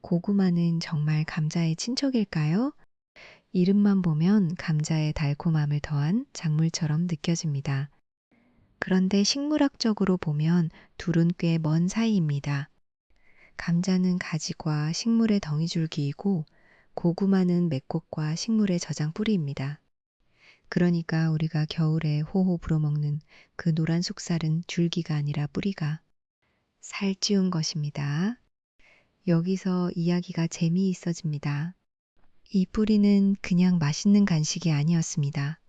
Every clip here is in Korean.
고구마는 정말 감자의 친척일까요? 이름만 보면 감자의 달콤함을 더한 작물처럼 느껴집니다. 그런데 식물학적으로 보면 둘은 꽤 먼 사이입니다. 감자는 가지과 식물의 덩이줄기이고 고구마는 맥곡과 식물의 저장 뿌리입니다. 그러니까 우리가 겨울에 호호 불어먹는 그 노란 속살은 줄기가 아니라 뿌리가 살찌운 것입니다. 여기서 이야기가 재미있어집니다. 이 뿌리는 그냥 맛있는 간식이 아니었습니다.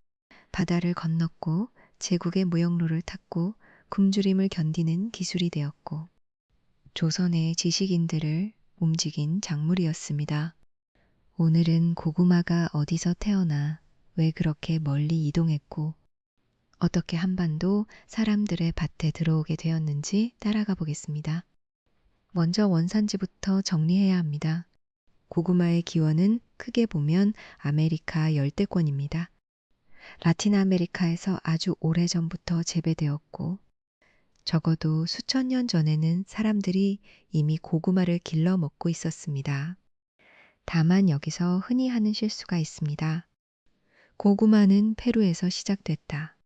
바다를 건넜고 제국의 무역로를 탔고 굶주림을 견디는 기술이 되었고 조선의 지식인들을 움직인 작물이었습니다. 오늘은 고구마가 어디서 태어나 왜 그렇게 멀리 이동했고 어떻게 한반도 사람들의 밭에 들어오게 되었는지 따라가 보겠습니다. 먼저 원산지부터 정리해야 합니다. 고구마의 기원은 크게 보면 아메리카 열대권입니다. 라틴 아메리카에서 아주 오래전부터 재배되었고 적어도 수천 년 전에는 사람들이 이미 고구마를 길러 먹고 있었습니다. 다만 여기서 흔히 하는 실수가 있습니다. 고구마는 페루에서 시작됐다.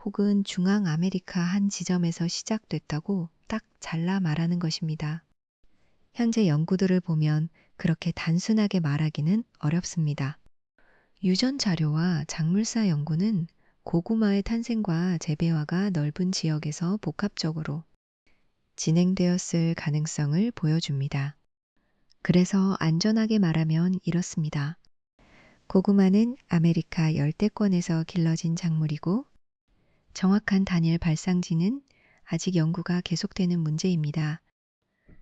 혹은 중앙 아메리카 한 지점에서 시작됐다고 딱 잘라 말하는 것입니다. 현재 연구들을 보면 그렇게 단순하게 말하기는 어렵습니다. 유전 자료와 작물사 연구는 고구마의 탄생과 재배화가 넓은 지역에서 복합적으로 진행되었을 가능성을 보여줍니다. 그래서 안전하게 말하면 이렇습니다. 고구마는 아메리카 열대권에서 길러진 작물이고 정확한 단일 발상지는 아직 연구가 계속되는 문제입니다.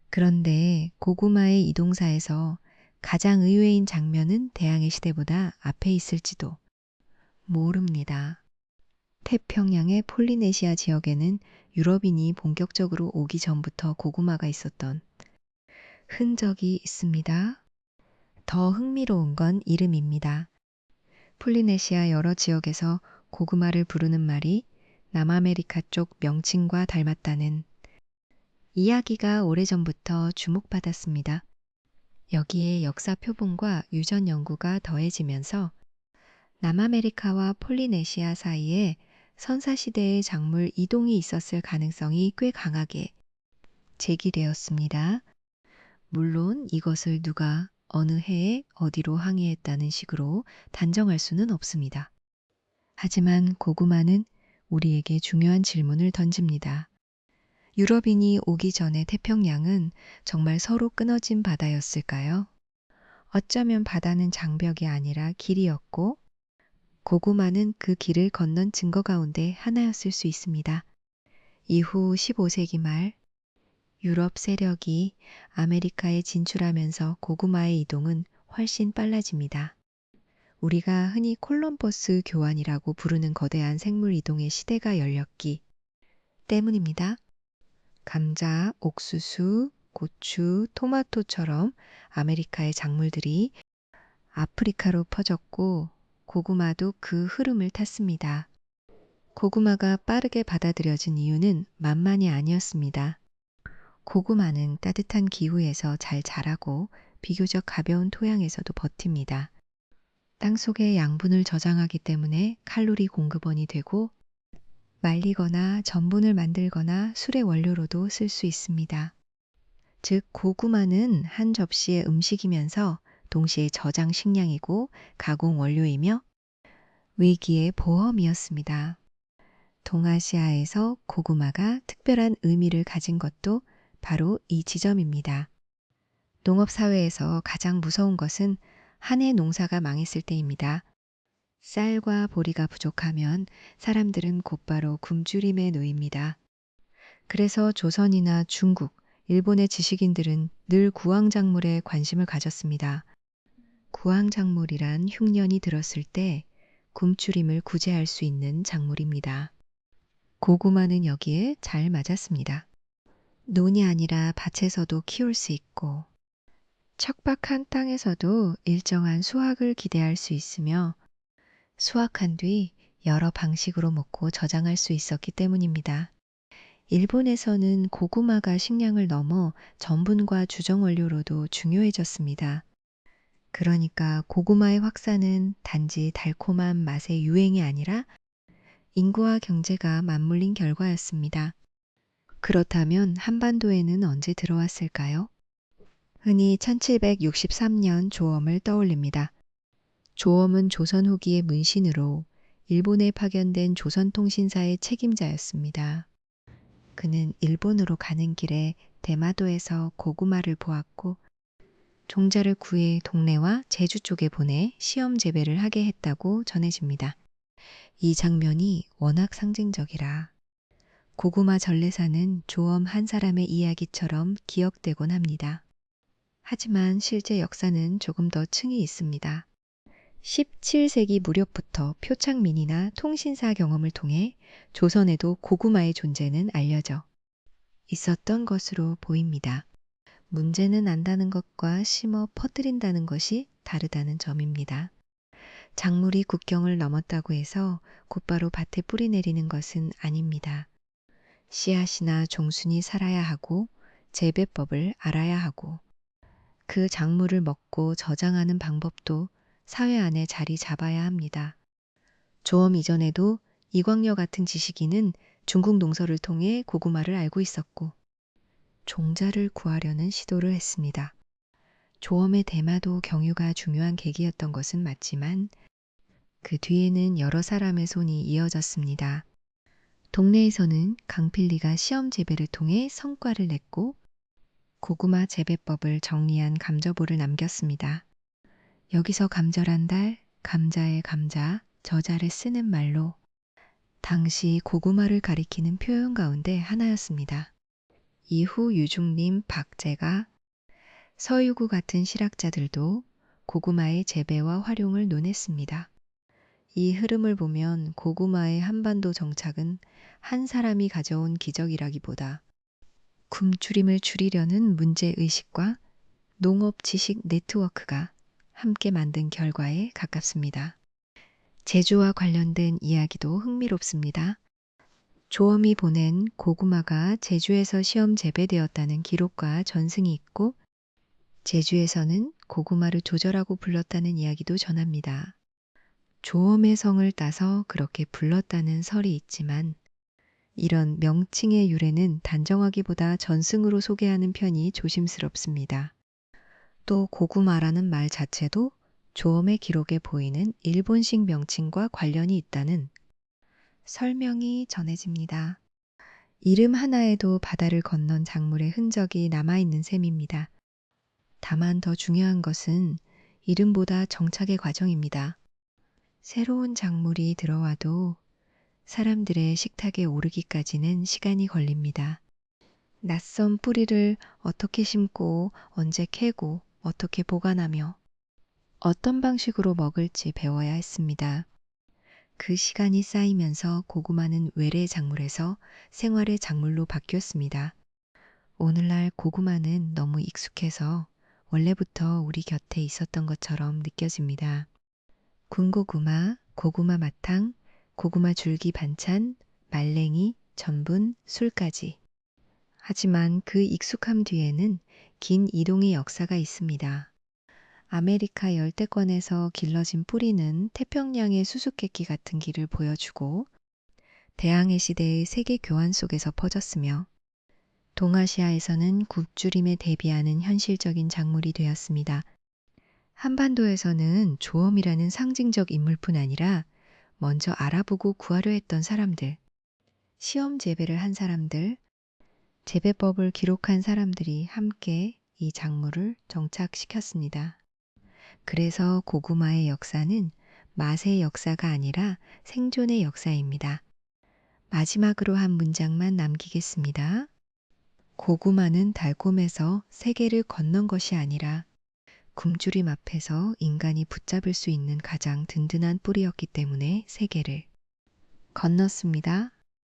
그런데 고구마의 이동사에서 가장 의외인 장면은 대항해 시대보다 앞에 있을지도 모릅니다. 태평양의 폴리네시아 지역에는 유럽인이 본격적으로 오기 전부터 고구마가 있었던 흔적이 있습니다. 더 흥미로운 건 이름입니다. 폴리네시아 여러 지역에서 고구마를 부르는 말이 남아메리카 쪽 명칭과 닮았다는 이야기가 오래전부터 주목받았습니다. 여기에 역사 표본과 유전 연구가 더해지면서 남아메리카와 폴리네시아 사이에 선사시대의 작물 이동이 있었을 가능성이 꽤 강하게 제기되었습니다. 물론 이것을 누가 어느 해에 어디로 항해했다는 식으로 단정할 수는 없습니다. 하지만 고구마는 우리에게 중요한 질문을 던집니다. 유럽인이 오기 전에 태평양은 정말 서로 끊어진 바다였을까요? 어쩌면 바다는 장벽이 아니라 길이었고 고구마는 그 길을 건넌 증거 가운데 하나였을 수 있습니다. 이후 15세기 말 유럽 세력이 아메리카에 진출하면서 고구마의 이동은 훨씬 빨라집니다. 우리가 흔히 콜럼버스 교환이라고 부르는 거대한 생물 이동의 시대가 열렸기 때문입니다. 감자, 옥수수, 고추, 토마토처럼 아메리카의 작물들이 아프리카로 퍼졌고 고구마도 그 흐름을 탔습니다. 고구마가 빠르게 받아들여진 이유는 만만이 아니었습니다. 고구마는 따뜻한 기후에서 잘 자라고 비교적 가벼운 토양에서도 버팁니다. 땅속에 양분을 저장하기 때문에 칼로리 공급원이 되고 말리거나 전분을 만들거나 술의 원료로도 쓸 수 있습니다. 즉 고구마는 한 접시의 음식이면서 동시에 저장 식량이고 가공 원료이며 위기의 보험이었습니다. 동아시아에서 고구마가 특별한 의미를 가진 것도 바로 이 지점입니다. 농업사회에서 가장 무서운 것은 한 해 농사가 망했을 때입니다. 쌀과 보리가 부족하면 사람들은 곧바로 굶주림에 놓입니다. 그래서 조선이나 중국, 일본의 지식인들은 늘 구황작물에 관심을 가졌습니다. 구황작물이란 흉년이 들었을 때 굶주림을 구제할 수 있는 작물입니다. 고구마는 여기에 잘 맞았습니다. 논이 아니라 밭에서도 키울 수 있고 척박한 땅에서도 일정한 수확을 기대할 수 있으며 수확한 뒤 여러 방식으로 먹고 저장할 수 있었기 때문입니다. 일본에서는 고구마가 식량을 넘어 전분과 주정 원료로도 중요해졌습니다. 그러니까 고구마의 확산은 단지 달콤한 맛의 유행이 아니라 인구와 경제가 맞물린 결과였습니다. 그렇다면 한반도에는 언제 들어왔을까요? 흔히 1763년 조엄을 떠올립니다. 조엄은 조선 후기의 문신으로 일본에 파견된 조선통신사의 책임자였습니다. 그는 일본으로 가는 길에 대마도에서 고구마를 보았고 종자를 구해 동네와 제주 쪽에 보내 시험 재배를 하게 했다고 전해집니다. 이 장면이 워낙 상징적이라 고구마 전래사는 조엄 한 사람의 이야기처럼 기억되곤 합니다. 하지만 실제 역사는 조금 더 층이 있습니다. 17세기 무렵부터 표창민이나 통신사 경험을 통해 조선에도 고구마의 존재는 알려져 있었던 것으로 보입니다. 문제는 안다는 것과 심어 퍼뜨린다는 것이 다르다는 점입니다. 작물이 국경을 넘었다고 해서 곧바로 밭에 뿌리 내리는 것은 아닙니다. 씨앗이나 종순이 살아야 하고 재배법을 알아야 하고 그 작물을 먹고 저장하는 방법도 사회 안에 자리 잡아야 합니다. 조엄 이전에도 이광여 같은 지식인은 중국 농서를 통해 고구마를 알고 있었고 종자를 구하려는 시도를 했습니다. 조엄의 대마도 경유가 중요한 계기였던 것은 맞지만 그 뒤에는 여러 사람의 손이 이어졌습니다. 동네에서는 강필리가 시험 재배를 통해 성과를 냈고 고구마 재배법을 정리한 감저보를 남겼습니다. 여기서 감절한 달, 감자의 감자, 저자를 쓰는 말로 당시 고구마를 가리키는 표현 가운데 하나였습니다. 이후 유중림, 박제가, 서유구 같은 실학자들도 고구마의 재배와 활용을 논했습니다. 이 흐름을 보면 고구마의 한반도 정착은 한 사람이 가져온 기적이라기보다 굶주림을 줄이려는 문제의식과 농업 지식 네트워크가 함께 만든 결과에 가깝습니다. 제주와 관련된 이야기도 흥미롭습니다. 조엄이 보낸 고구마가 제주에서 시험 재배되었다는 기록과 전승이 있고 제주에서는 고구마를 조절하고 불렀다는 이야기도 전합니다. 조엄의 성을 따서 그렇게 불렀다는 설이 있지만 이런 명칭의 유래는 단정하기보다 전승으로 소개하는 편이 조심스럽습니다. 또 고구마라는 말 자체도 조엄의 기록에 보이는 일본식 명칭과 관련이 있다는 설명이 전해집니다. 이름 하나에도 바다를 건넌 작물의 흔적이 남아있는 셈입니다. 다만 더 중요한 것은 이름보다 정착의 과정입니다. 새로운 작물이 들어와도 사람들의 식탁에 오르기까지는 시간이 걸립니다. 낯선 뿌리를 어떻게 심고 언제 캐고 어떻게 보관하며 어떤 방식으로 먹을지 배워야 했습니다. 그 시간이 쌓이면서 고구마는 외래 작물에서 생활의 작물로 바뀌었습니다. 오늘날 고구마는 너무 익숙해서 원래부터 우리 곁에 있었던 것처럼 느껴집니다. 군고구마, 고구마 마탕, 고구마 줄기 반찬, 말랭이, 전분, 술까지. 하지만 그 익숙함 뒤에는 긴 이동의 역사가 있습니다. 아메리카 열대권에서 길러진 뿌리는 태평양의 수수께끼 같은 길을 보여주고 대항해 시대의 세계 교환 속에서 퍼졌으며 동아시아에서는 굶주림에 대비하는 현실적인 작물이 되었습니다. 한반도에서는 조엄이라는 상징적 인물뿐 아니라 먼저 알아보고 구하려 했던 사람들, 시험 재배를 한 사람들, 재배법을 기록한 사람들이 함께 이 작물을 정착시켰습니다. 그래서 고구마의 역사는 맛의 역사가 아니라 생존의 역사입니다. 마지막으로 한 문장만 남기겠습니다. 고구마는 달콤해서 세계를 건넌 것이 아니라 굶주림 앞에서 인간이 붙잡을 수 있는 가장 든든한 뿌리였기 때문에 세계를 건넜습니다.